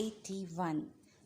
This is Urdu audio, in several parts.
81।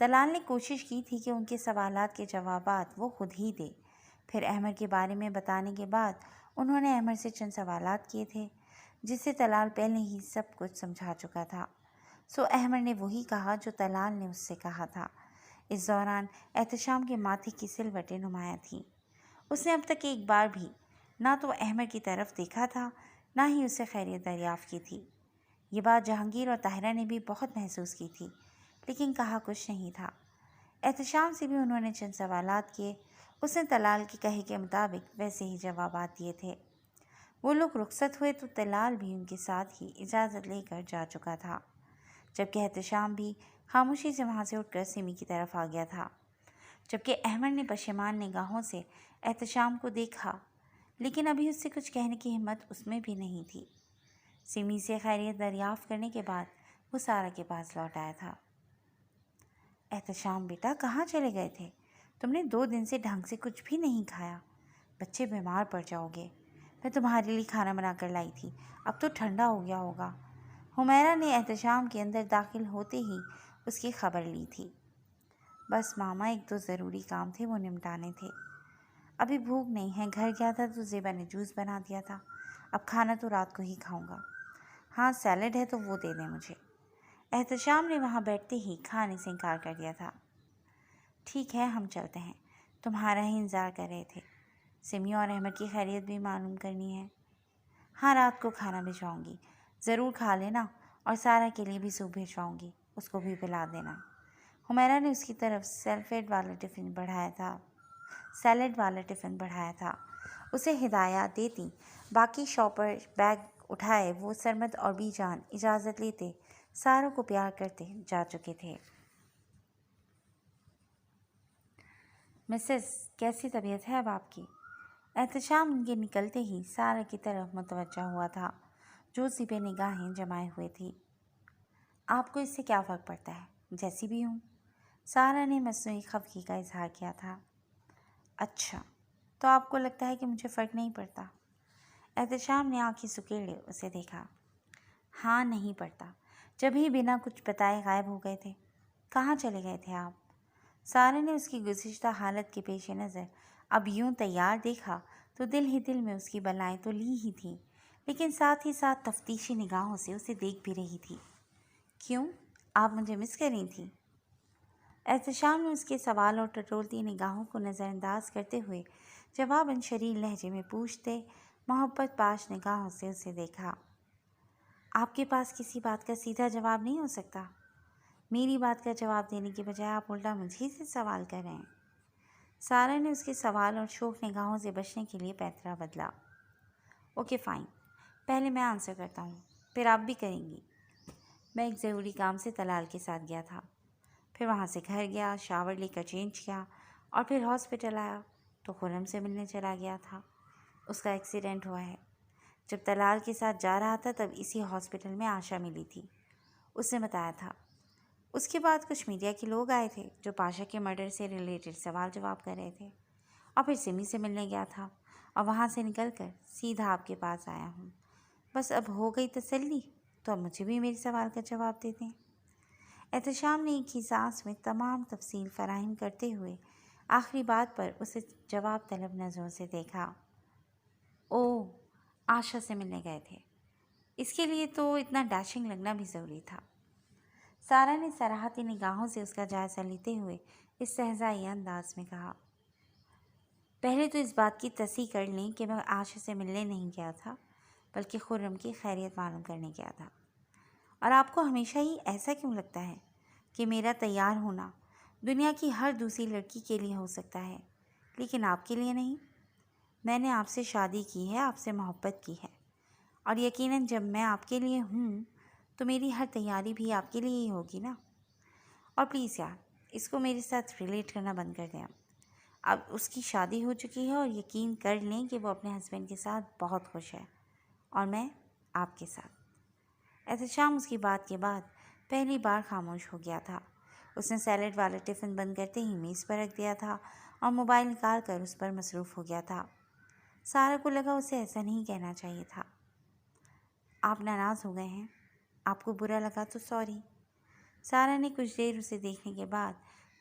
طلال نے کوشش کی تھی کہ ان کے سوالات کے جوابات وہ خود ہی دے۔ پھر احمد کے بارے میں بتانے کے بعد انہوں نے احمد سے چند سوالات کیے تھے جس سے طلال پہلے ہی سب کچھ سمجھا چکا تھا۔ سو احمد نے وہی کہا جو طلال نے اس سے کہا تھا۔ اس دوران احتشام کے ماتھے کی سلوٹیں نمایاں تھیں۔ اس نے اب تک ایک بار بھی نہ تو احمد کی طرف دیکھا تھا نہ ہی اسے خیریت دریافت کی تھی۔ یہ بات جہانگیر اور طاہرہ نے بھی بہت محسوس کی تھی، لیکن کہا کچھ نہیں تھا۔ احتشام سے بھی انہوں نے چند سوالات کیے۔ اس نے طلال کے کہے کے مطابق ویسے ہی جوابات دیے تھے۔ وہ لوگ رخصت ہوئے تو طلال بھی ان کے ساتھ ہی اجازت لے کر جا چکا تھا، جبکہ احتشام بھی خاموشی سے وہاں سے اٹھ کر سمی کی طرف آ گیا تھا۔ جبکہ احمد نے پشیمان نگاہوں سے احتشام کو دیکھا، لیکن ابھی اس سے کچھ کہنے کی ہمت اس میں بھی نہیں تھی۔ سمی سے خیریت دریافت کرنے کے بعد وہ سارا کے پاس لوٹ آیا تھا۔ احتشام بیٹا، کہاں چلے گئے تھے؟ تم نے 2 دن سے ڈھنگ سے کچھ بھی نہیں کھایا، بچے بیمار پڑ جاؤ گے۔ میں تمہارے لیے کھانا بنا کر لائی تھی، اب تو ٹھنڈا ہو گیا ہوگا۔ حمیرہ نے احتشام کے اندر داخل ہوتے ہی اس کی خبر لی تھی۔ بس ماما، 1-2 ضروری کام تھے، وہ نمٹانے تھے۔ ابھی بھوک نہیں ہے، گھر گیا تھا تو زیبا نے جوس بنا دیا تھا، اب کھانا تو رات کو ہی کھاؤں گا۔ ہاں سیلڈ ہے تو وہ دے دیں مجھے۔ احتشام نے وہاں بیٹھتے ہی کھانے سے انکار کر دیا تھا۔ ٹھیک ہے، ہم چلتے ہیں، تمہارا ہی انتظار کر رہے تھے۔ سمی اور احمد کی خیریت بھی معلوم کرنی ہے۔ ہاں، رات کو کھانا بھجواؤں گی، ضرور کھا لینا، اور سارا کے لیے بھی سوپ بھجواؤں گی، اس کو بھی پلا دینا۔ حمیرہ نے اس کی طرف سیلڈ والا ٹفن بڑھایا تھا، اسے ہدایات دیتی۔ باقی شاپر بیگ اٹھائے وہ سرمد اور بی جان اجازت لیتے ساروں کو پیار کرتے جا چکے تھے۔ مسز، کیسی طبیعت ہے اب آپ کی؟ احتشام ان کے نکلتے ہی سارا کی طرف متوجہ ہوا تھا، جو اسی پہ نگاہیں جمائے ہوئے تھی۔ آپ کو اس سے کیا فرق پڑتا ہے؟ جیسی بھی ہوں، سارا نے مصنوعی خفگی کا اظہار کیا تھا۔ اچھا، تو آپ کو لگتا ہے کہ مجھے فرق نہیں پڑتا؟ احتشام نے آنکھیں سکیڑے اسے دیکھا۔ ہاں، نہیں پڑتا، جب ہی بنا کچھ بتائے غائب ہو گئے تھے۔ کہاں چلے گئے تھے آپ؟ سارا نے اس کی گزشتہ حالت کے پیش نظر اب یوں تیار دیکھا تو دل ہی دل میں اس کی بلائیں تو لی ہی تھیں، لیکن ساتھ ہی ساتھ تفتیشی نگاہوں سے اسے دیکھ بھی رہی تھی۔ کیوں؟ آپ مجھے مس کر رہی تھیں؟ احتشام نے اس کے سوال اور ٹٹولتی نگاہوں کو نظر انداز کرتے ہوئے جواباً شریر لہجے میں پوچھتے محبت پاش نگاہوں سے اسے دیکھا۔ آپ کے پاس کسی بات کا سیدھا جواب نہیں ہو سکتا؟ میری بات کا جواب دینے کی بجائے آپ الٹا مجھے سے سوال کر رہے ہیں۔ سارا نے اس کے سوال اور شوخ نگاہوں سے بچنے کے لیے پیترا بدلا۔ اوکے فائن، پہلے میں آنسر کرتا ہوں، پھر آپ بھی کریں گی۔ میں ایک ضروری کام سے طلال کے ساتھ گیا تھا، پھر وہاں سے گھر گیا، شاور لے کر چینج کیا، اور پھر ہاسپٹل آیا تو خرم سے ملنے چلا گیا تھا۔ اس کا ایکسیڈنٹ ہوا ہے۔ جب طلال کے ساتھ جا رہا تھا تب اسی ہاسپٹل میں آشا ملی تھی، اس نے بتایا تھا۔ اس کے بعد کچھ میڈیا کے لوگ آئے تھے جو پاشا کے مرڈر سے ریلیٹڈ سوال جواب کر رہے تھے، اور پھر سمی سے ملنے گیا تھا، اور وہاں سے نکل کر سیدھا آپ کے پاس آیا ہوں۔ بس اب ہو گئی تسلی، تو اب مجھے بھی میرے سوال کا جواب دے دیں۔ احتشام نے ایک ہی سانس میں تمام تفصیل فراہم کرتے ہوئے آخری بات پر اسے جواب طلب نظروں سے دیکھا۔ اوہ، آشا سے ملنے گئے تھے، اس کے لیے تو اتنا ڈیشنگ لگنا بھی ضروری تھا۔ سارا نے صراحتی نگاہوں سے اس کا جائزہ لیتے ہوئے استہزائی انداز میں کہا۔ پہلے تو اس بات کی تصحیح کر لیں کہ میں آشا سے ملنے نہیں گیا تھا، بلکہ خرم کی خیریت معلوم کرنے گیا تھا۔ اور آپ کو ہمیشہ ہی ایسا کیوں لگتا ہے کہ میرا تیار ہونا دنیا کی ہر دوسری لڑکی کے لیے ہو سکتا ہے، لیکن آپ کے لیے نہیں؟ میں نے آپ سے شادی کی ہے، آپ سے محبت کی ہے، اور یقیناً جب میں آپ کے لیے ہوں تو میری ہر تیاری بھی آپ کے لیے ہی ہوگی نا۔ اور پلیز یار، اس کو میرے ساتھ ریلیٹ کرنا بند کر دیں۔ اب اس کی شادی ہو چکی ہے، اور یقین کر لیں کہ وہ اپنے ہسبینڈ کے ساتھ بہت خوش ہے، اور میں آپ کے ساتھ۔ احتشام اس کی بات کے بعد پہلی بار خاموش ہو گیا تھا۔ اس نے سیلڈ والا ٹفن بند کرتے ہی میز پر رکھ دیا تھا اور موبائل نکال کر اس پر مصروف ہو گیا تھا۔ سارا کو لگا اسے ایسا نہیں کہنا چاہیے تھا۔ آپ ناراض ہو گئے ہیں؟ آپ کو برا لگا تو سوری۔ سارا نے کچھ دیر اسے دیکھنے کے بعد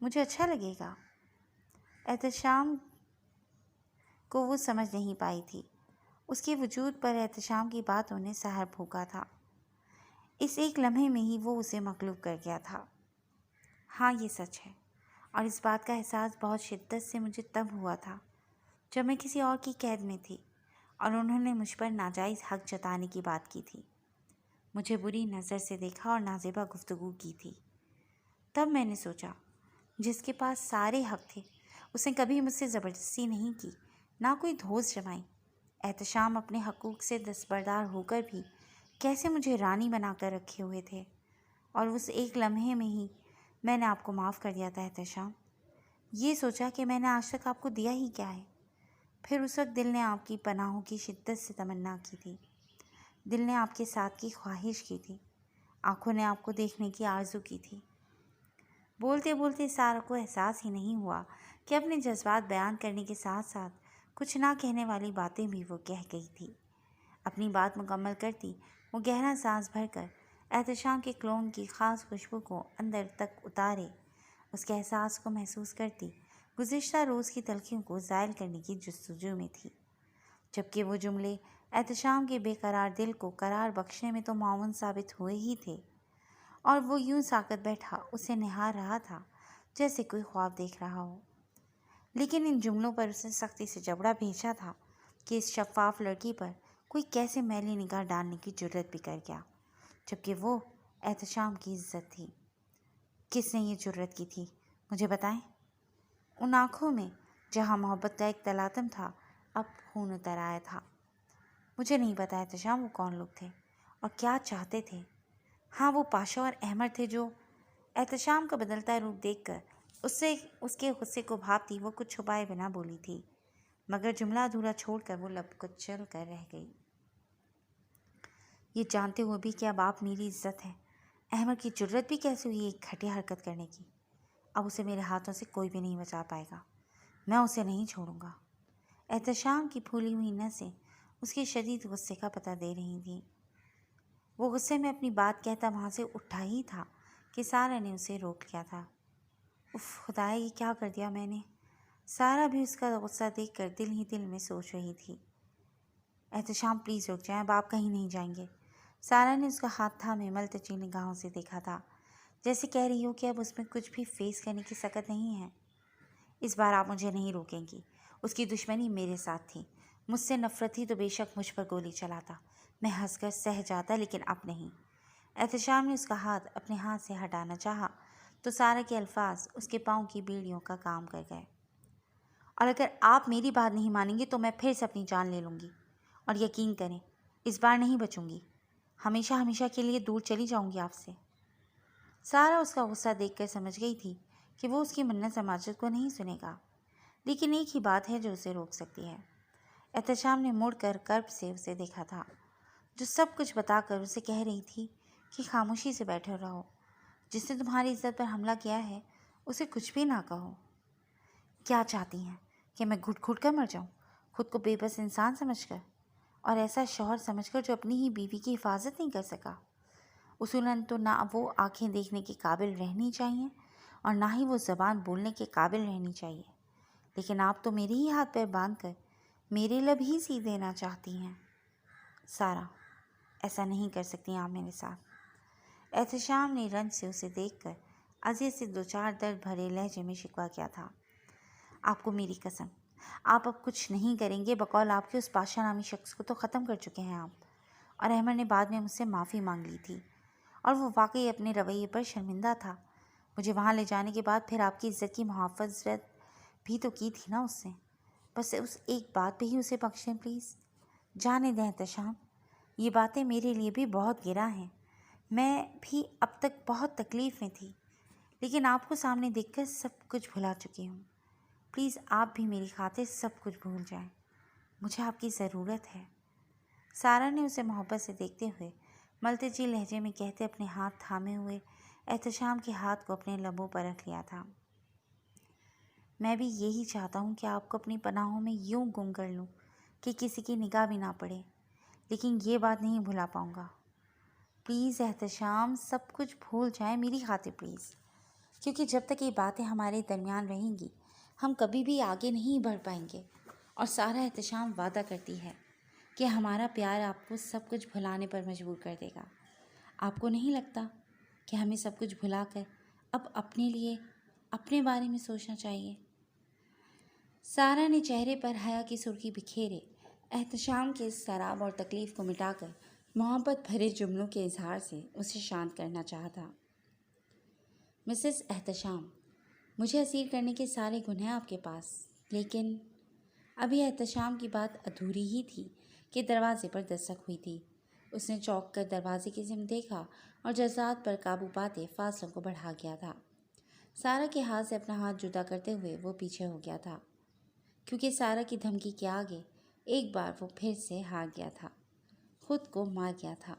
مجھے اچھا لگے گا۔ احتشام کو وہ سمجھ نہیں پائی تھی۔ اس کے وجود پر احتشام کی باتوں نے سحر پھونکا تھا۔ اس ایک لمحے میں ہی وہ اسے مغلوب کر گیا تھا۔ ہاں، یہ سچ ہے، اور اس بات کا احساس بہت شدت سے مجھے تب ہوا تھا جب میں کسی اور کی قید میں تھی اور انہوں نے مجھ پر ناجائز حق جتانے کی بات کی تھی، مجھے بری نظر سے دیکھا اور نازیبا گفتگو کی تھی۔ تب میں نے سوچا، جس کے پاس سارے حق تھے اس نے کبھی مجھ سے زبردستی نہیں کی، نہ کوئی دھوس جمائی۔ احتشام اپنے حقوق سے دستبردار ہو کر بھی کیسے مجھے رانی بنا کر رکھے ہوئے تھے، اور اس ایک لمحے میں ہی میں نے آپ کو معاف کر دیا تھا احتشام۔ یہ سوچا کہ میں نے آج تک آپ کو دیا ہی کیا ہے۔ پھر اس وقت دل نے آپ کی پناہوں کی شدت سے تمنا کی تھی، دل نے آپ کے ساتھ کی خواہش کی تھی، آنکھوں نے آپ کو دیکھنے کی آرزو کی تھی۔ بولتے بولتے سارا کو احساس ہی نہیں ہوا کہ اپنے جذبات بیان کرنے کے ساتھ ساتھ کچھ نہ کہنے والی باتیں بھی وہ کہہ گئی تھی۔ اپنی بات مکمل کرتی وہ گہرا سانس بھر کر احتشام کے کلون کی خاص خوشبو کو اندر تک اتارے اس کے احساس کو محسوس کرتی گزشتہ روز کی تلخیوں کو زائل کرنے کی جستجو میں تھی، جبکہ وہ جملے احتشام کے بے قرار دل کو قرار بخشنے میں تو معاون ثابت ہوئے ہی تھے، اور وہ یوں ساکت بیٹھا اسے نہار رہا تھا جیسے کوئی خواب دیکھ رہا ہو۔ لیکن ان جملوں پر اسے سختی سے جبڑا بھیجا تھا کہ اس شفاف لڑکی پر کوئی کیسے میلی نگاہ ڈالنے کی جرت بھی کر گیا، جبکہ وہ احتشام کی عزت تھی۔ کس نے یہ جرت کی تھی، مجھے بتائیں؟ ان آنکھوں میں جہاں محبت کا ایک تلاطم تھا اب خون اتر آیا تھا۔ مجھے نہیں پتا احتشام وہ کون لوگ تھے اور کیا چاہتے تھے۔ ہاں، وہ پاشا اور احمد تھے جو احتشام کا بدلتا روپ دیکھ کر اس کے غصے کو بھاپتی وہ کچھ چھپائے بنا بولی تھی، مگر جملہ ادھورا چھوڑ کر وہ لب کچل کر رہ گئی۔ یہ جانتے ہوئے بھی کہ اب آپ میری عزت ہے، احمد کی جرت بھی کیسے ہوئی ایک گھٹیا حرکت کرنے کی؟ اب اسے میرے ہاتھوں سے کوئی بھی نہیں بچا پائے گا، میں اسے نہیں چھوڑوں گا۔ احتشام کی پھولی ہوئی نسیں اس کے شدید غصے کا پتہ دے رہی تھیں۔ وہ غصے میں اپنی بات کہتا وہاں سے اٹھا ہی تھا کہ سارا نے اسے روک لیا تھا۔ اف خدایا، یہ کیا کر دیا میں نے؟ سارا بھی اس کا غصہ دیکھ کر دل ہی دل میں سوچ رہی تھی۔ احتشام پلیز رک جائیں، اب آپ کہیں نہیں جائیں گے۔ سارا نے اس کا ہاتھ تھامے ملتجی نگاہوں سے دیکھا تھا، جیسے کہہ رہی ہو کہ اب اس میں کچھ بھی فیس کرنے کی سکت نہیں ہے۔ اس بار آپ مجھے نہیں روکیں گی۔ اس کی دشمنی میرے ساتھ تھی، مجھ سے نفرت تھی تو بے شک مجھ پر گولی چلاتا، میں ہنس کر سہ جاتا، لیکن اب نہیں۔ احتشام نے اس کا ہاتھ اپنے ہاتھ سے ہٹانا چاہا تو سارا کے الفاظ اس کے پاؤں کی بیڑیوں کا کام کر گئے۔ اور اگر آپ میری بات نہیں مانیں گے تو میں پھر سے اپنی جان لے لوں گی، اور یقین کریں اس بار نہیں بچوں گی، ہمیشہ ہمیشہ کے لیے دور چلی جاؤں گی آپ سے۔ سارا اس کا غصہ دیکھ کر سمجھ گئی تھی کہ وہ اس کی منت سماجت کو نہیں سنے گا، لیکن ایک ہی بات ہے جو اسے روک سکتی ہے۔ احتشام نے مڑ کر کرب سے اسے دیکھا تھا، جو سب کچھ بتا کر اسے کہہ رہی تھی کہ خاموشی سے بیٹھے رہو، جس نے تمہاری عزت پر حملہ کیا ہے اسے کچھ بھی نہ کہو۔ کیا چاہتی ہیں کہ میں گھٹ گھٹ کر مر جاؤں، خود کو بے بس انسان سمجھ کر، اور ایسا شوہر سمجھ کر جو اپنی ہی بیوی کی حفاظت نہیں کر سکا؟ اصولاً تو نہ وہ آنکھیں دیکھنے کے قابل رہنی چاہیے اور نہ ہی وہ زبان بولنے کے قابل رہنی چاہیے، لیکن آپ تو میرے ہی ہاتھ پیر باندھ کر میرے لب ہی سی دینا چاہتی ہیں۔ سارا، ایسا نہیں کر سکتی آپ میرے ساتھ۔ احتشام نے رنج سے اسے دیکھ کر اذیت سے دو چار درد بھرے لہجے میں شکوہ کیا تھا۔ آپ کو میری قسم، آپ اب کچھ نہیں کریں گے، بقول آپ کے اس پاشا نامی شخص کو تو ختم کر چکے ہیں آپ، اور احمد نے بعد میں مجھ سے معافی مانگ لی تھی، اور وہ واقعی اپنے رویے پر شرمندہ تھا۔ مجھے وہاں لے جانے کے بعد پھر آپ کی عزت کی محافظت بھی تو کی تھی نا اس سے، بس اس ایک بات پہ ہی اسے بخش دیں پلیز۔ جانے دیں احتشام، یہ باتیں میرے لیے بھی بہت گراں ہیں، میں بھی اب تک بہت تکلیف میں تھی، لیکن آپ کو سامنے دیکھ کر سب کچھ بھلا چکی ہوں۔ پلیز آپ بھی میری خاطر سب کچھ بھول جائیں، مجھے آپ کی ضرورت ہے۔ سارا نے اسے محبت سے دیکھتے ہوئے ملتجی لہجے میں کہتے اپنے ہاتھ تھامے ہوئے احتشام کے ہاتھ کو اپنے لبوں پر رکھ لیا تھا۔ میں بھی یہی چاہتا ہوں کہ آپ کو اپنی پناہوں میں یوں گم کر لوں کہ کسی کی نگاہ بھی نہ پڑے، لیکن یہ بات نہیں بھلا پاؤں گا۔ پلیز احتشام، سب کچھ بھول جائیں میری خاطر پلیز۔ کیونکہ جب تک یہ باتیں ہمارے درمیان رہیں گی ہم کبھی بھی آگے نہیں بڑھ پائیں گے۔ اور سارہ احتشام وعدہ کرتی ہے کہ ہمارا پیار آپ کو سب کچھ بھلانے پر مجبور کر دے گا۔ آپ کو نہیں لگتا کہ ہمیں سب کچھ بھلا کر اب اپنے لیے اپنے بارے میں سوچنا چاہیے؟ سارہ نے چہرے پر حیا کی سرخی بکھیرے احتشام کے اضطراب اور تکلیف کو مٹا کر محبت بھرے جملوں کے اظہار سے اسے شانت کرنا چاہا تھا۔ مسز احتشام، مجھے اسیر کرنے کے سارے گناہ آپ کے پاس، لیکن ابھی احتشام کی بات ادھوری ہی تھی کہ دروازے پر دستک ہوئی تھی۔ اس نے چونک کر دروازے کی سمت دیکھا اور جذبات پر قابو پاتے فاصلوں کو بڑھا گیا تھا۔ سارہ کے ہاتھ سے اپنا ہاتھ جدا کرتے ہوئے وہ پیچھے ہو گیا تھا، کیونکہ سارہ کی دھمکی کے آگے ایک بار وہ پھر سے ہار گیا تھا، خود کو مار گیا تھا۔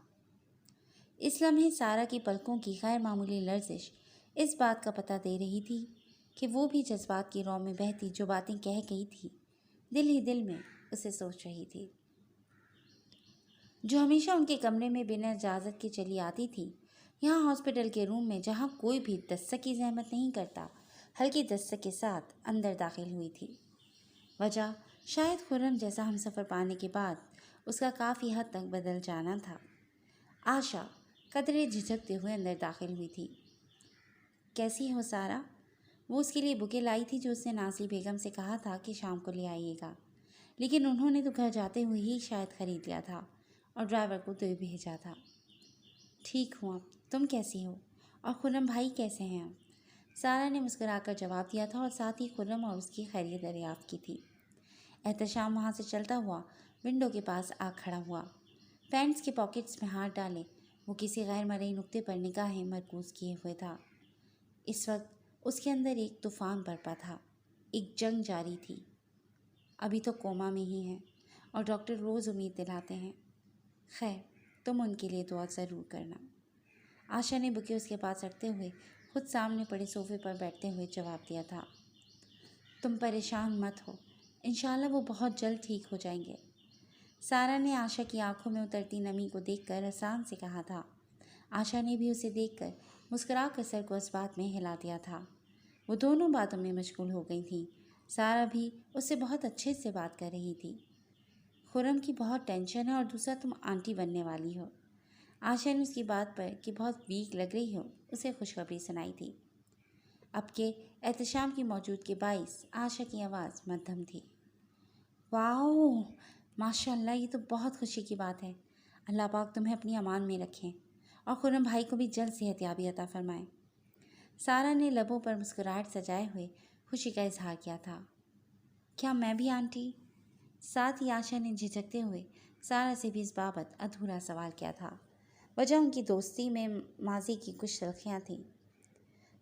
اس لمحے سارہ کی پلکوں کی غیر معمولی لرزش اس بات کا پتہ دے رہی تھی کہ وہ بھی جذبات کی رو میں بہتی جو باتیں کہہ گئی تھی دل ہی دل میں اسے سوچ رہی تھی۔ جو ہمیشہ ان کے کمرے میں بنا اجازت کے چلی آتی تھی، یہاں ہاسپٹل کے روم میں جہاں کوئی بھی دستک کی زحمت نہیں کرتا، ہلکی دستک کے ساتھ اندر داخل ہوئی تھی۔ وجہ شاید خرم جیسا ہمسفر پانے کے بعد اس کا کافی حد تک بدل جانا تھا۔ آشا قدرے جھجکتے ہوئے اندر داخل ہوئی تھی۔ کیسی ہو سارہ؟ وہ اس کے لیے بکے لائی تھی جو اس نے نازلی بیگم سے کہا تھا کہ شام کو لے آئیے گا، لیکن انہوں نے تو گھر جاتے ہوئے ہی شاید خرید لیا تھا اور ڈرائیور کو دے بھیجا تھا۔ ٹھیک ہوں، اب تم کیسی ہو اور خرم بھائی کیسے ہیں اب؟ سارہ نے مسکرا کر جواب دیا تھا اور ساتھ ہی خرم اور اس کی خیریت دریافت کی تھی۔ احتشام وہاں سے چلتا ہوا ونڈو کے پاس آ کھڑا ہوا، پینٹس کے پاکٹس میں ہاتھ ڈالے وہ کسی غیر مرئی نقطے پر نگاہیں مرکوز کیے ہوئے تھا۔ اس وقت اس کے اندر ایک طوفان برپا تھا، ایک جنگ جاری تھی۔ ابھی تو کوما میں ہی ہیں اور ڈاکٹر روز امید دلاتے ہیں۔ خیر، تم ان کے لیے دعا ضرور کرنا۔ آشا نے بکے اس کے پاس رکھتے ہوئے خود سامنے پڑے صوفے پر بیٹھتے ہوئے جواب دیا تھا۔ تم پریشان مت ہو، انشاءاللہ وہ بہت جلد ٹھیک ہو جائیں گے۔ سارہ نے آشا کی آنکھوں میں اترتی نمی کو دیکھ کر احسان سے کہا تھا۔ آشا نے بھی اسے دیکھ کر مسکرا کر سر کو اس بات میں ہلا دیا تھا۔ وہ دونوں باتوں میں مشغول ہو گئی تھیں۔ سارہ بھی اس سے بہت اچھے سے بات کر رہی تھی۔ خرم کی بہت ٹینشن ہے اور دوسرا تم آنٹی بننے والی ہو۔ آشا نے اس کی بات پر کہ بہت ویک لگ رہی ہو اسے خوشخبری سنائی تھی۔ اب کے احتشام کی موجودگی کے باعث آشا کی آواز مدھم تھی۔ واؤ، ماشاء اللہ، یہ تو بہت خوشی کی بات ہے۔ اللہ پاک تمہیں اپنی امان میں رکھیں اور خرم بھائی کو بھی جلد صحت یابی عطا فرمائیں۔ سارہ نے لبوں پر مسکراہٹ سجائے ہوئے خوشی کا اظہار کیا تھا۔ کیا میں بھی آنٹی؟ ساتھ ہی آشا نے جھجکتے ہوئے سارہ سے بھی اس بابت ادھورا سوال کیا تھا۔ وجہ ان کی دوستی میں ماضی کی کچھ تلخیاں تھیں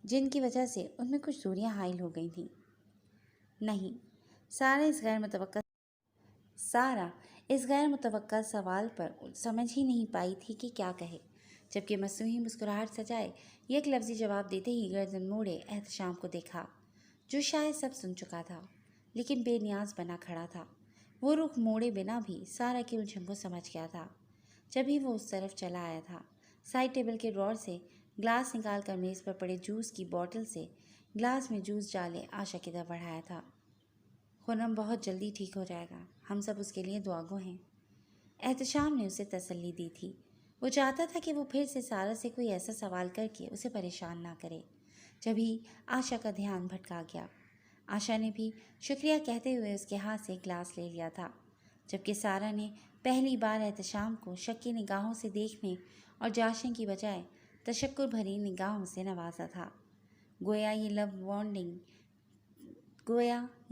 جن کی وجہ سے ان میں کچھ دوریاں حائل ہو گئی تھیں۔ نہیں، سارہ اس غیر متوقع سوال پر سمجھ ہی نہیں پائی تھی کہ کیا کہے، جبکہ مصنوعی مسکراہٹ سجائے یک لفظی جواب دیتے ہی گردن موڑے احتشام کو دیکھا، جو شاید سب سن چکا تھا لیکن بے نیاز بنا کھڑا تھا۔ وہ رخ موڑے بنا بھی سارہ کے الجھن کو سمجھ گیا تھا، جبھی وہ اس طرف چلا آیا تھا۔ سائڈ ٹیبل کے ڈرار سے گلاس نکال کر میز پر پڑے جوس کی بوتل سے گلاس میں جوس ڈالے آشا کی طرف بڑھایا تھا۔ خرم بہت جلدی ٹھیک ہو جائے گا، ہم سب اس کے لیے دعا گو ہیں۔ احتشام نے اسے تسلی دی تھی۔ وہ چاہتا تھا کہ وہ پھر سے سارہ سے کوئی ایسا سوال کر کے اسے پریشان نہ کرے، جبھی آشا کا دھیان بھٹکا گیا۔ آشا نے بھی شکریہ کہتے ہوئے اس کے ہاتھ سے گلاس لے لیا تھا، جبکہ سارہ نے پہلی بار احتشام کو شک کی نگاہوں سے دیکھنے اور جاشن کی بجائے تشکر بھری نگاہوں سے نوازا تھا، گویا یہ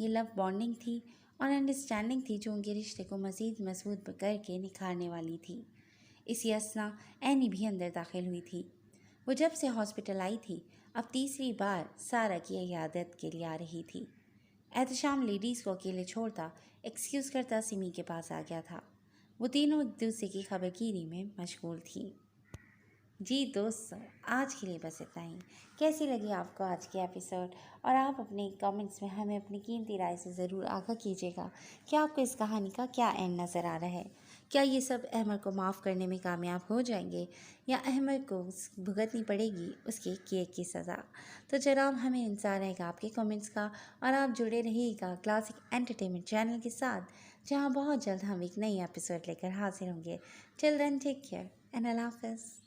لو بانڈنگ تھی اور انڈرسٹینڈنگ تھی جو ان کے رشتے کو مزید مضبوط کر کے نکھارنے والی تھی۔ اسی اثنا اینی بھی اندر داخل ہوئی تھی۔ وہ جب سے ہاسپٹل آئی تھی اب تیسری بار سارہ کی عیادت کے لیے آ رہی تھی۔ احتشام لیڈیز کو اکیلے چھوڑتا ایکسکیوز کرتا سمی کے پاس آ گیا تھا۔ وہ تینوں ایک دوسرے کی خبرگیری میں مشغول تھیں۔ جی دوستوں، آج کے لیے بس اتنا ہی۔ کیسی لگی آپ کو آج کی ایپیسوڈ؟ اور آپ اپنے کامنٹس میں ہمیں اپنی قیمتی رائے سے ضرور آگاہ کیجیے گا کہ آپ کو اس کہانی کا کیا اینڈ نظر آ رہا ہے۔ کیا یہ سب احمد کو معاف کرنے میں کامیاب ہو جائیں گے یا احمد کو بھگتنی پڑے گی اس کے کیے کی سزا؟ تو جناب ہمیں انتظار رہے گا آپ کے کامنٹس کا، اور آپ جڑے رہیے گا کلاسک انٹرٹینمنٹ چینل کے ساتھ، جہاں بہت جلد ہم ایک نئی ایپیسوڈ لے کر حاضر ہوں گے۔ ٹل دین ٹیک کیئر اینڈ اللہ حافظ۔